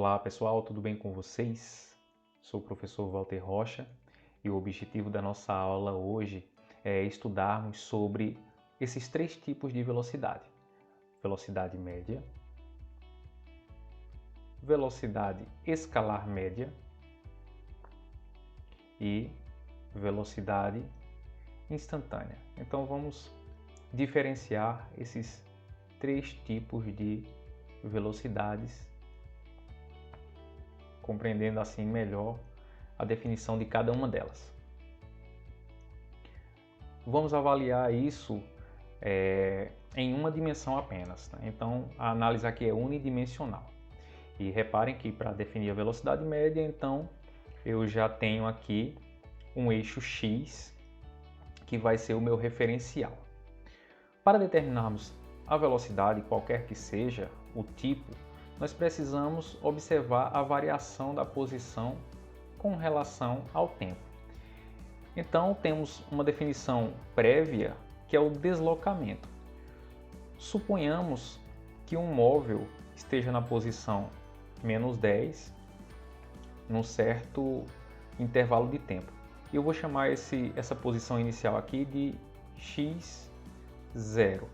Olá pessoal, tudo bem com vocês? Sou o professor Walter Rocha e o objetivo da nossa aula hoje é estudarmos sobre esses três tipos de velocidade: velocidade média, velocidade escalar média e velocidade instantânea. Então vamos diferenciar esses três tipos de velocidades, compreendendo assim melhor a definição de cada uma delas. Vamos avaliar isso em uma dimensão apenas, né? Então a análise aqui é unidimensional. E reparem que para definir a velocidade média, então eu já tenho aqui um eixo x que vai ser o meu referencial. Para determinarmos a velocidade, qualquer que seja o tipo, nós precisamos observar a variação da posição com relação ao tempo. Então temos uma definição prévia que é o deslocamento. Suponhamos que um móvel esteja na posição -10 num certo intervalo de tempo. Eu vou chamar essa posição inicial aqui de x0.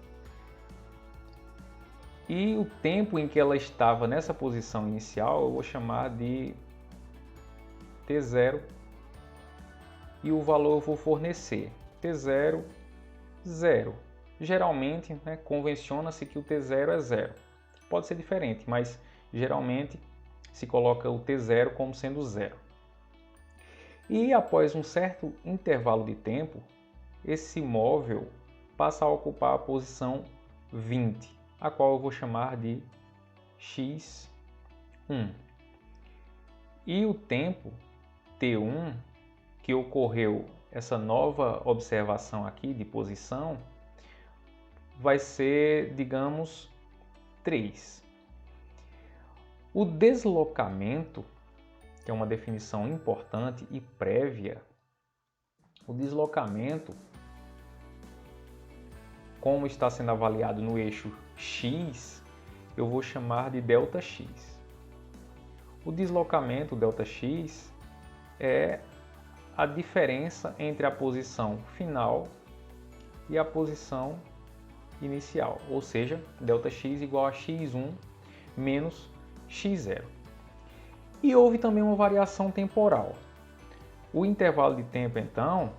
E o tempo em que ela estava nessa posição inicial eu vou chamar de t0 e o valor eu vou fornecer t0, 0. Geralmente, convenciona-se que o t0 é 0. Pode ser diferente, mas geralmente se coloca o t0 como sendo 0. E após um certo intervalo de tempo, esse móvel passa a ocupar a posição 20, a qual eu vou chamar de x1. E o tempo t1, que ocorreu essa nova observação aqui de posição, vai ser, digamos, 3. O deslocamento, que é uma definição importante e prévia, o deslocamento, como está sendo avaliado no eixo x, eu vou chamar de ΔX. O deslocamento ΔX é a diferença entre a posição final e a posição inicial, ou seja, ΔX igual a x1 menos x0. E houve também uma variação temporal. O intervalo de tempo, então,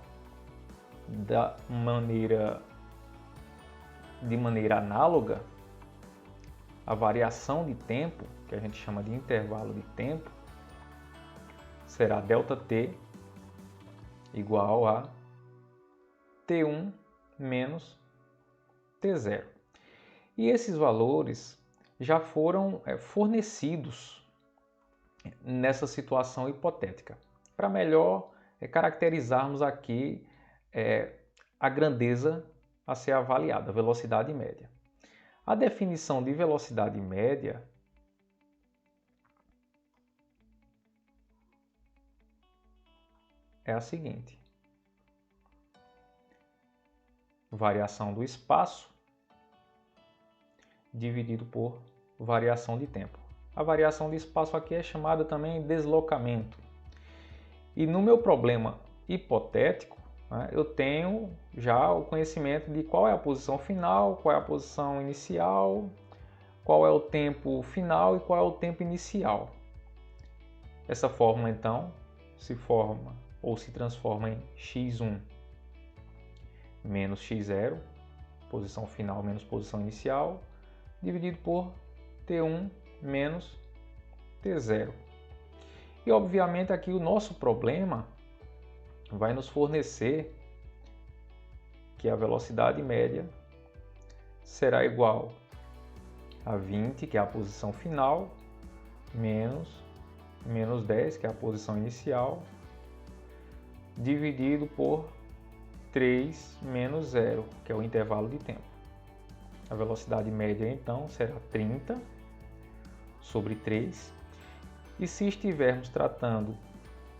de maneira análoga, a variação de tempo, que a gente chama de intervalo de tempo, será ΔT igual a T1 menos T0. E esses valores já foram fornecidos nessa situação hipotética, para melhor caracterizarmos aqui a grandeza a ser avaliada, a velocidade média. A definição de velocidade média é a seguinte: variação do espaço dividido por variação de tempo. A variação de espaço aqui é chamada também de deslocamento. E no meu problema hipotético, eu tenho já o conhecimento de qual é a posição final, qual é a posição inicial, qual é o tempo final e qual é o tempo inicial. Essa fórmula, então, se forma ou se transforma em x1 menos x0, posição final menos posição inicial, dividido por t1 menos t0. E obviamente aqui o nosso problema vai nos fornecer que a velocidade média será igual a 20, que é a posição final, menos 10, que é a posição inicial, dividido por 3 menos 0, que é o intervalo de tempo. A velocidade média, então, será 30 sobre 3. E se estivermos tratando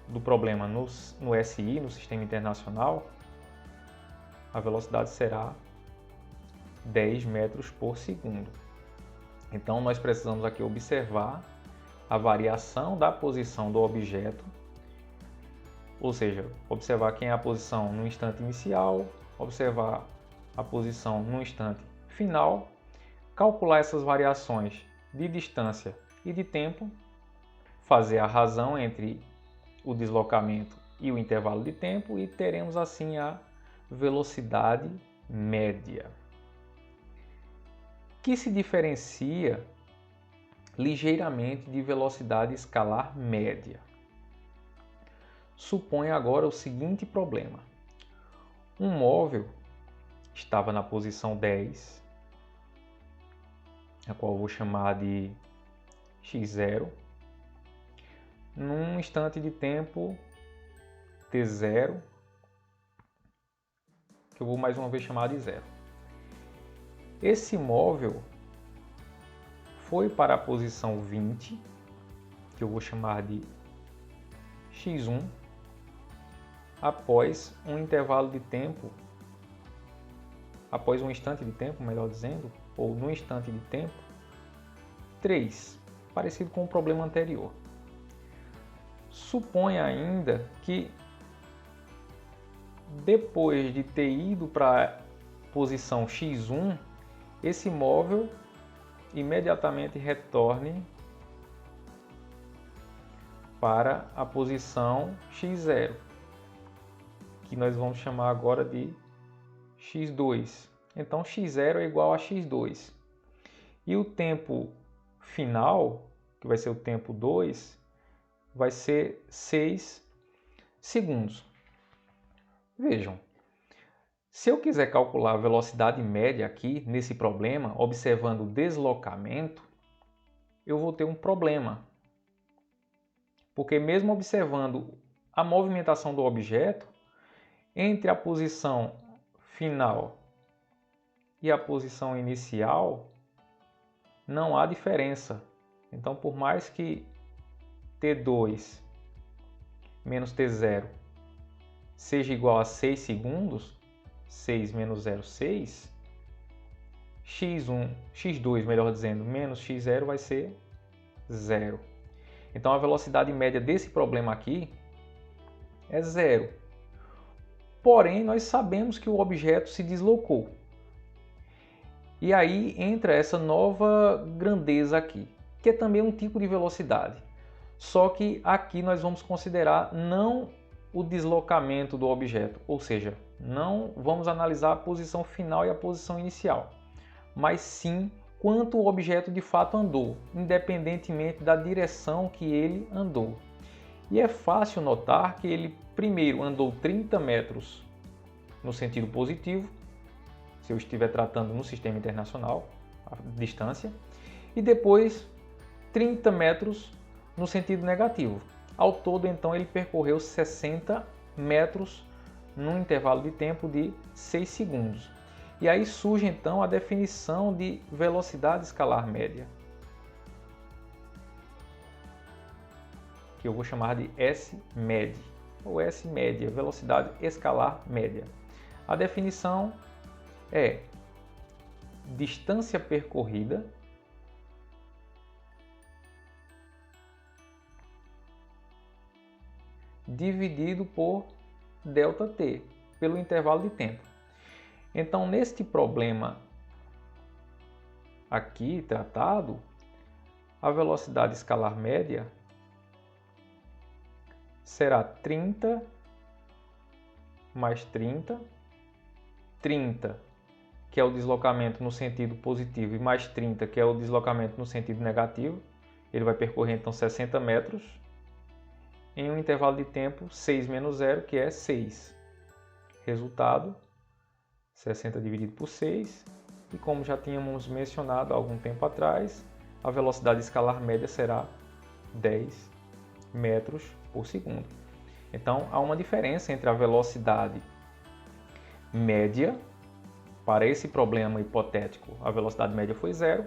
do problema no SI, no Sistema Internacional, a velocidade será 10 metros por segundo. Então, nós precisamos aqui observar a variação da posição do objeto, ou seja, observar quem é a posição no instante inicial, observar a posição no instante final, calcular essas variações de distância e de tempo, fazer a razão entre o deslocamento e o intervalo de tempo e teremos assim a velocidade média, que se diferencia ligeiramente de velocidade escalar média. Suponha agora o seguinte problema. Um móvel estava na posição 10, a qual eu vou chamar de x0, num instante de tempo t0, que eu vou mais uma vez chamar de 0. Esse móvel foi para a posição 20, que eu vou chamar de x1, após um intervalo de tempo, após um instante de tempo, melhor dizendo, ou no instante de tempo, 3, parecido com o problema anterior. Suponha ainda que depois de ter ido para a posição x1, esse móvel imediatamente retorne para a posição x0, que nós vamos chamar agora de x2. Então x0 é igual a x2. E o tempo final, que vai ser o tempo 2, vai ser 6 segundos. Vejam, se eu quiser calcular a velocidade média aqui nesse problema, observando o deslocamento, eu vou ter um problema. Porque mesmo observando a movimentação do objeto, entre a posição final e a posição inicial, não há diferença. Então, por mais que T2 menos T0 seja igual a 6 segundos, 6 menos 0, 6, x2, melhor dizendo, menos x0 vai ser 0. Então, a velocidade média desse problema aqui é 0. Porém, nós sabemos que o objeto se deslocou. E aí entra essa nova grandeza aqui, que é também um tipo de velocidade. Só que aqui nós vamos considerar não o deslocamento do objeto, ou seja, não vamos analisar a posição final e a posição inicial, mas sim quanto o objeto de fato andou, independentemente da direção que ele andou. E é fácil notar que ele primeiro andou 30 metros no sentido positivo, se eu estiver tratando no sistema internacional, a distância, e depois 30 metros no sentido negativo. Ao todo, então, ele percorreu 60 metros num intervalo de tempo de 6 segundos. E aí surge, então, a definição de velocidade escalar média, que eu vou chamar de SMED, ou S-média, velocidade escalar média. A definição é distância percorrida dividido por ΔT, pelo intervalo de tempo. Então, neste problema aqui tratado, a velocidade escalar média será 30 mais 30, 30, que é o deslocamento no sentido positivo, e mais 30, que é o deslocamento no sentido negativo. Ele vai percorrer, então, 60 metros em um intervalo de tempo 6 menos 0, que é 6. Resultado, 60 dividido por 6. E como já tínhamos mencionado há algum tempo atrás, a velocidade escalar média será 10 metros por segundo. Então, há uma diferença entre a velocidade média. Para esse problema hipotético, a velocidade média foi 0,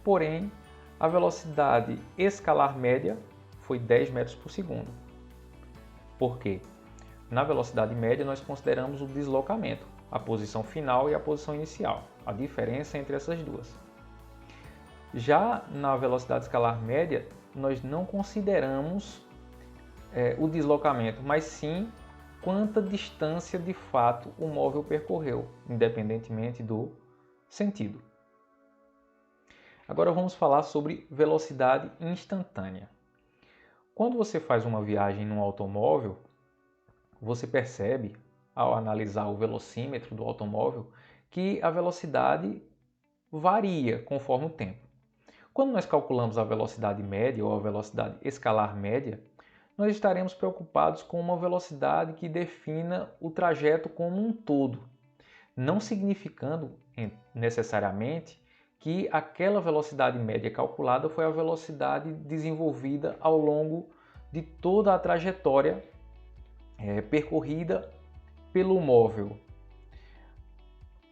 porém, a velocidade escalar média foi 10 metros por segundo. Por quê? Na velocidade média, nós consideramos o deslocamento, a posição final e a posição inicial, a diferença entre essas duas. Já na velocidade escalar média, nós não consideramos o deslocamento, mas sim quanta distância de fato o móvel percorreu, independentemente do sentido. Agora vamos falar sobre velocidade instantânea. Quando você faz uma viagem num automóvel, você percebe, ao analisar o velocímetro do automóvel, que a velocidade varia conforme o tempo. Quando nós calculamos a velocidade média ou a velocidade escalar média, nós estaremos preocupados com uma velocidade que defina o trajeto como um todo, não significando necessariamente que aquela velocidade média calculada foi a velocidade desenvolvida ao longo de toda a trajetória percorrida pelo móvel.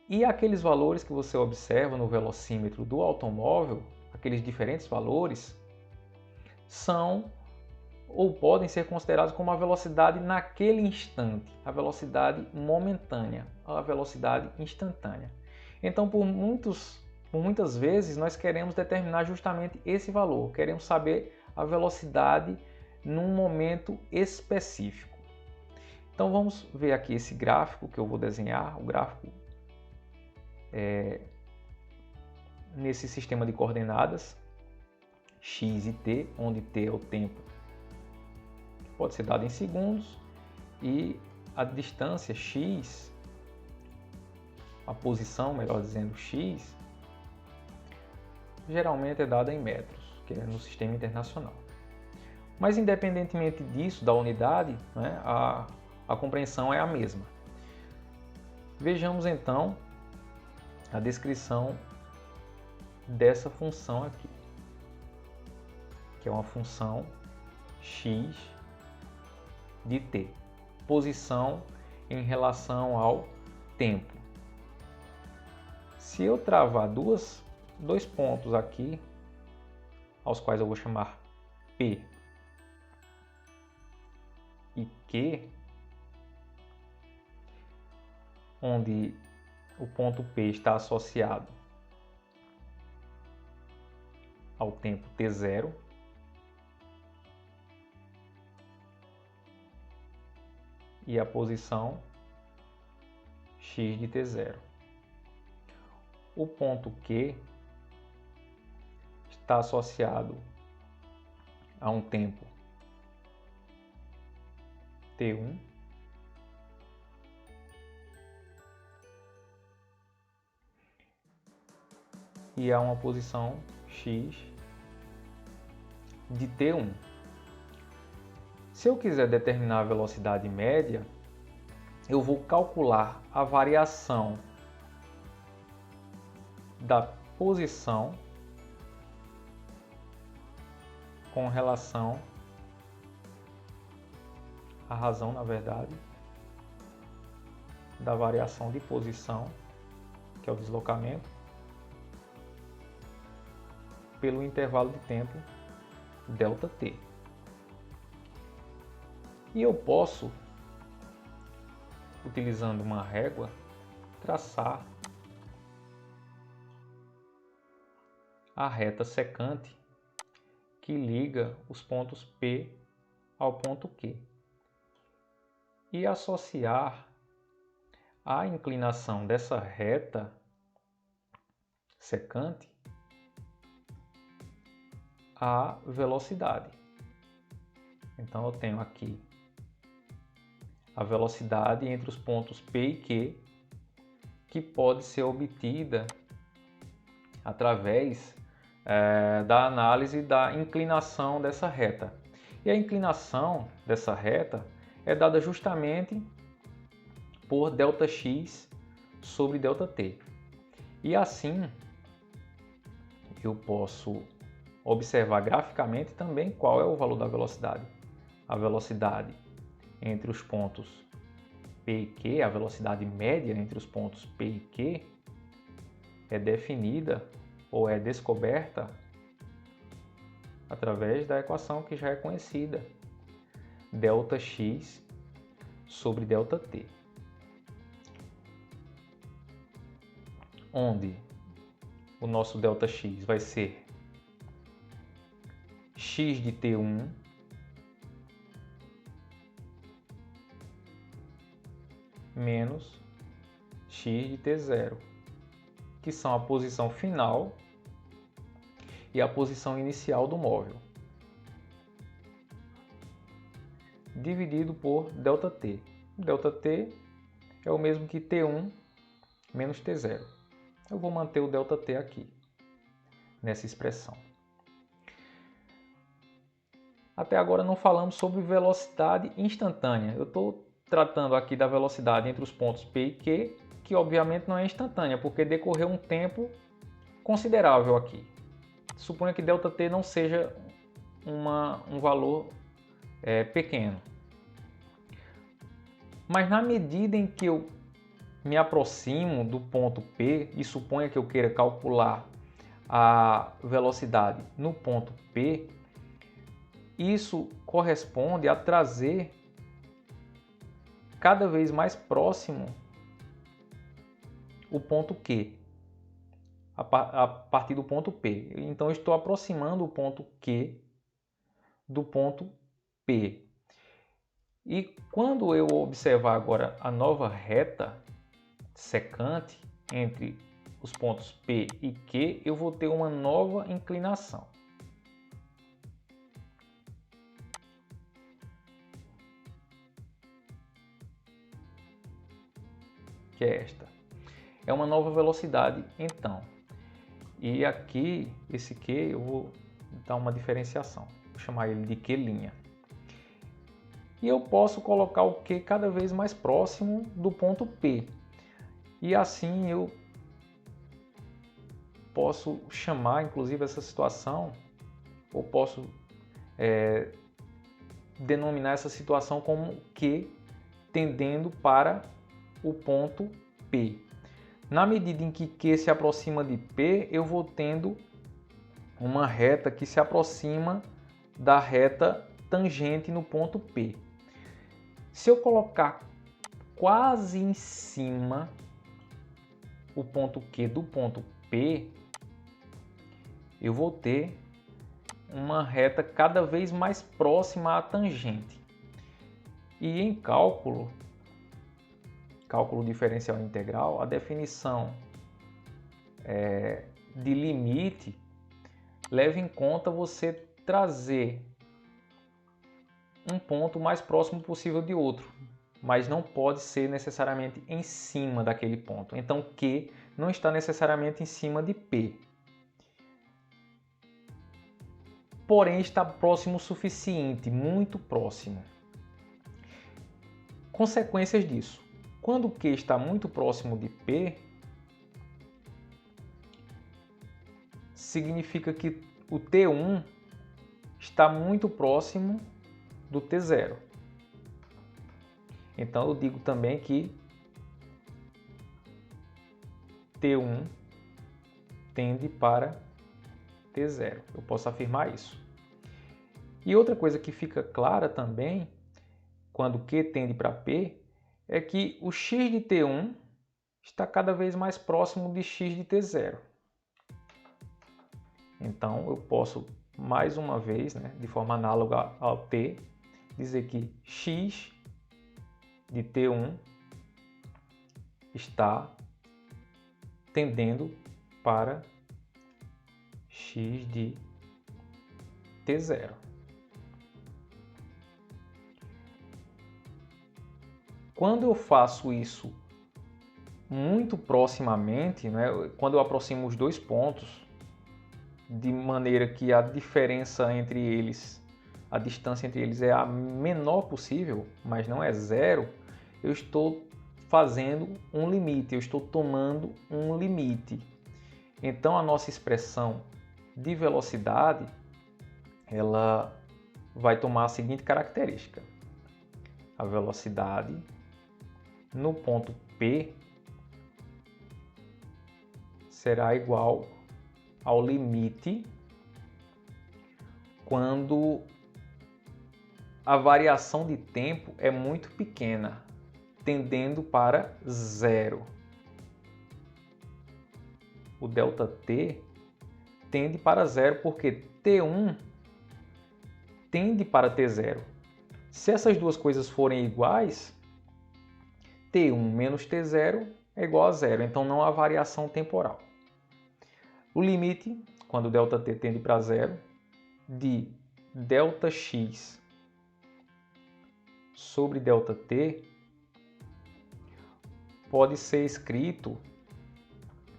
E aqueles valores que você observa no velocímetro do automóvel, aqueles diferentes valores, são ou podem ser considerados como a velocidade naquele instante, a velocidade momentânea, a velocidade instantânea. Então, por muitas vezes, nós queremos determinar justamente esse valor, queremos saber a velocidade num momento específico. Então, vamos ver aqui esse gráfico que eu vou desenhar, o gráfico nesse sistema de coordenadas, x e t, onde t é o tempo, pode ser dado em segundos, e a distância x, a posição, melhor dizendo, x, geralmente é dada em metros, que é no sistema internacional. Mas independentemente disso, da unidade, né, a compreensão é a mesma. Vejamos então a descrição dessa função aqui, que é uma função x de t, posição em relação ao tempo. Se eu travar dois pontos aqui, aos quais eu vou chamar P e Q, onde o ponto P está associado ao tempo t0, e a posição x de t0. O ponto Q está associado a um tempo t1 e a uma posição x de t1. Se eu quiser determinar a velocidade média, eu vou calcular a variação da posição com relação à razão, na verdade, da variação de posição, que é o deslocamento, pelo intervalo de tempo ΔT. E eu posso, utilizando uma régua, traçar a reta secante que liga os pontos P ao ponto Q e associar a inclinação dessa reta secante à velocidade. Então eu tenho aqui a velocidade entre os pontos P e Q, que pode ser obtida através da análise da inclinação dessa reta. E a inclinação dessa reta é dada justamente por ΔX sobre ΔT. E assim eu posso observar graficamente também qual é o valor da velocidade. A velocidade entre os pontos P e Q, a velocidade média entre os pontos P e Q, é definida ou é descoberta através da equação que já é conhecida, ΔX sobre ΔT, onde o nosso ΔX vai ser x x de t1 menos x de t0, que são a posição final e a posição inicial do móvel, dividido por ΔT. ΔT é o mesmo que T1 menos T0. Eu vou manter o ΔT aqui, nessa expressão. Até agora não falamos sobre velocidade instantânea. Eu estou tratando aqui da velocidade entre os pontos P e Q, que obviamente não é instantânea, porque decorreu um tempo considerável aqui. Suponha que ΔT não seja um valor pequeno. Mas na medida em que eu me aproximo do ponto P e suponha que eu queira calcular a velocidade no ponto P, isso corresponde a trazer cada vez mais próximo o ponto Q, a partir do ponto P. Então eu estou aproximando o ponto Q do ponto P. E quando eu observar agora a nova reta secante entre os pontos P e Q, eu vou ter uma nova inclinação. Que é esta. É uma nova velocidade, então. E aqui, esse Q, eu vou dar uma diferenciação. Vou chamar ele de Q'. E eu posso colocar o Q cada vez mais próximo do ponto P. E assim eu posso chamar, inclusive, essa situação, ou posso denominar essa situação como Q tendendo para o ponto P. Na medida em que Q se aproxima de P, eu vou tendo uma reta que se aproxima da reta tangente no ponto P. Se eu colocar quase em cima o ponto Q do ponto P, eu vou ter uma reta cada vez mais próxima à tangente. E em cálculo diferencial integral, a definição de limite leva em conta você trazer um ponto mais próximo possível de outro, mas não pode ser necessariamente em cima daquele ponto. Então Q não está necessariamente em cima de P, porém está próximo o suficiente, muito próximo. Consequências disso: quando Q está muito próximo de P, significa que o T1 está muito próximo do T0. Então eu digo também que T1 tende para T0. Eu posso afirmar isso. E outra coisa que fica clara também, quando Q tende para P, é que o x de T1 está cada vez mais próximo de x de T0. Então eu posso, mais uma vez, de forma análoga ao T, dizer que x de T1 está tendendo para x de T0. Quando eu faço isso muito proximamente, quando eu aproximo os dois pontos, de maneira que a diferença entre eles, a distância entre eles é a menor possível, mas não é zero, eu estou fazendo um limite, eu estou tomando um limite. Então a nossa expressão de velocidade, ela vai tomar a seguinte característica: a velocidade no ponto P será igual ao limite quando a variação de tempo é muito pequena, tendendo para zero. O ΔT tende para zero porque T1 tende para T0. Se essas duas coisas forem iguais, T1 menos T0 é igual a zero, então não há variação temporal. O limite, quando ΔT tende para zero, de ΔX sobre ΔT pode ser escrito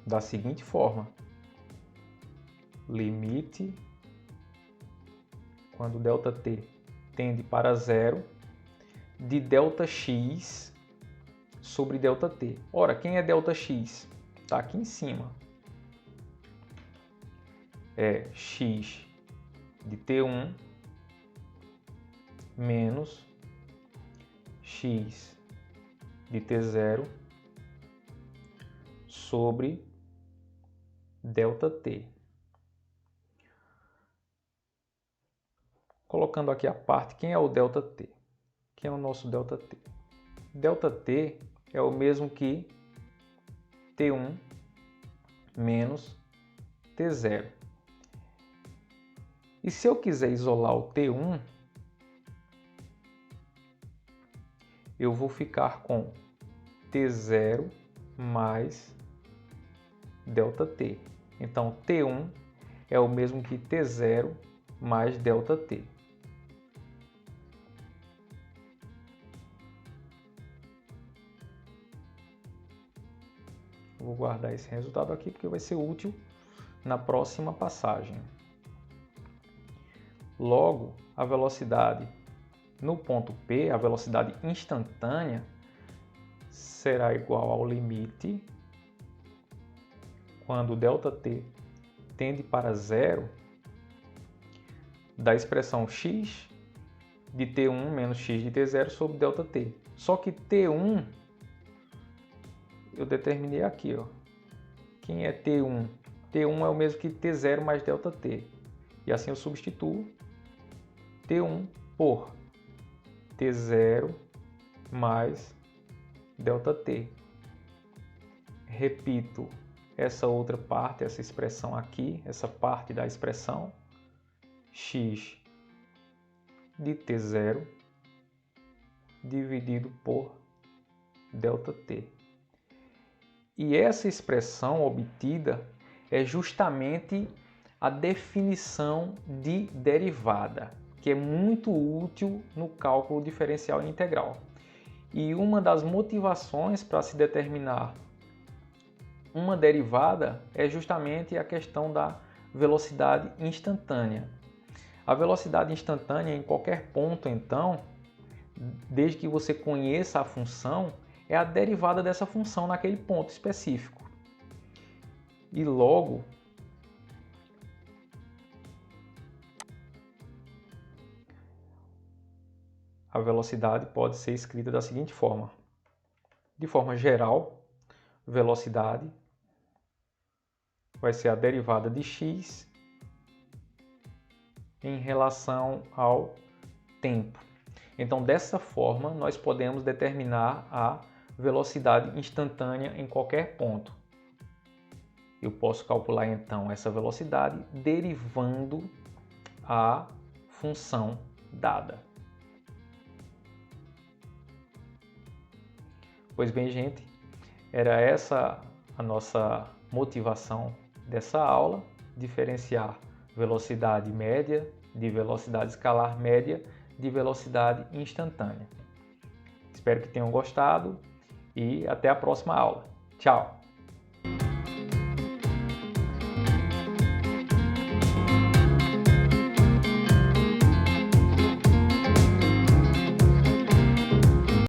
da seguinte forma: limite, quando ΔT tende para zero, de ΔX sobre ΔT. Ora, quem é ΔX? Está aqui em cima. É x de T1 menos x de T0 sobre ΔT. Colocando aqui a parte, quem é o ΔT? Quem é o nosso ΔT? ΔT é o mesmo que T1 menos T0. E se eu quiser isolar o T1, eu vou ficar com T0 mais ΔT. Então, T1 é o mesmo que T0 mais ΔT. Vou guardar esse resultado aqui porque vai ser útil na próxima passagem. Logo, a velocidade no ponto P, a velocidade instantânea, será igual ao limite, quando ΔT tende para zero, da expressão x de T1 menos x de T0 sobre ΔT. Só que T1 eu determinei aqui, ó. Quem é T1? T1 é o mesmo que T0 mais ΔT. E assim eu substituo T1 por T0 mais ΔT. Repito essa outra parte, essa expressão aqui, essa parte da expressão, x de T0 dividido por ΔT. E essa expressão obtida é justamente a definição de derivada, que é muito útil no cálculo diferencial e integral. E uma das motivações para se determinar uma derivada é justamente a questão da velocidade instantânea. A velocidade instantânea em qualquer ponto, então, desde que você conheça a função, é a derivada dessa função naquele ponto específico. E logo, a velocidade pode ser escrita da seguinte forma. De forma geral, velocidade vai ser a derivada de x em relação ao tempo. Então, dessa forma, nós podemos determinar a velocidade instantânea em qualquer ponto. Eu posso calcular, então, essa velocidade derivando a função dada. Pois bem, gente, era essa a nossa motivação dessa aula, diferenciar velocidade média de velocidade escalar média de velocidade instantânea. Espero que tenham gostado e até a próxima aula. Tchau!